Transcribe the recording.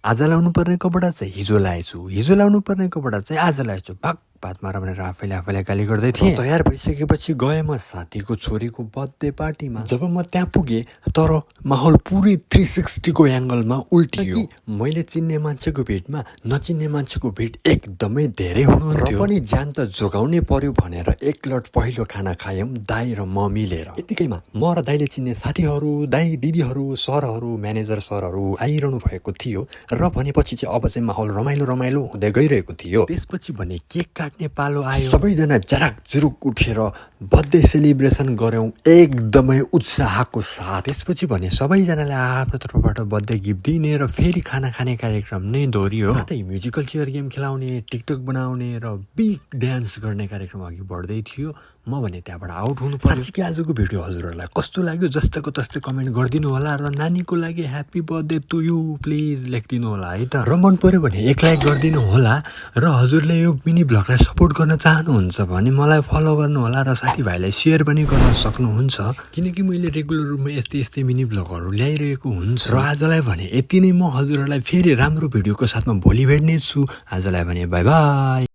आज लाउनु पर्ने कपडा चाहिँ हिजो लाएछु, हिजो लाउनु पर्ने कपडा चाहिँ आज लाएछु। भाग बात मार भनेर आफैले गाली गर्दै थिएँ। तयार भइसकेपछि गएँ म साथीको छोरीको बर्थडे पार्टीमा। जब म त्यहाँ पुगेँ तर माहौल पुरै 360 को एङ्गलमा उल्टियो। मैले चिन्ने मान्छेको भिडमा नचिन्ने मान्छेको भिड एकदमै धेरै हुनुहुन्थ्यो। पनि ज्यान त जोगाउनै पर्यो भनेर एक लट पहिलो खाना खायौँ दाई र म मिलेर। यतिकैमा म र दाईले चिन्ने साथीहरू, दाई दिदीहरू, सरहरू, म्यानेजर सरहरू आइरहनु भएको थियो र भनेपछि चाहिँ अब चाहिँ माहौल रमाइलो हुँदै गइरहेको थियो। त्यसपछि भने केक काट्ने पालो आयो। सबैजना जराक जुरुक उठेर बर्थडे सेलिब्रेसन गर्यौं एकदमै उत्साहको साथ। त्यसपछि भने सबैजनाले आफ्नो तर्फबाट बर्थडे गिफ्ट दिने र फेरि खाना खाने कार्यक्रम नै दोहोरियो। साथै म्युजिकल चेयर गेम खेलाउने, टिकटक बनाउने र बिग डान्स गर्ने कार्यक्रम अघि बढ्दै थियो। म भने त्यहाँबाट आउट हुनु पर्यो। साँच्चीकै आजको भिडियो हजुरहरूलाई कस्तो लाग्यो जस्ताको तस्तै कमेन्ट गरिदिनु होला र नानीको लागि happy birthday to you please लेखिदिनु होला है त। र मन पर्यो भने एक लाइक गरिदिनु होला र हजुरले यो मिनी भ्लगलाई सपोर्ट गर्न चाहनुहुन्छ भने मलाई फलो गर्नु होला र साथीभाइलाई सेयर पनि गर्न सक्नुहुन्छ, किनकि मैले रेगुलर रूपमा यस्तै मिनी भ्लगहरू ल्याइरहेको हुन्छ। र आजलाई भने यति नै। म हजुरहरूलाई फेरि राम्रो भिडियोको साथमा भोलि भेट्नेछु। आजलाई भने बाई बाई।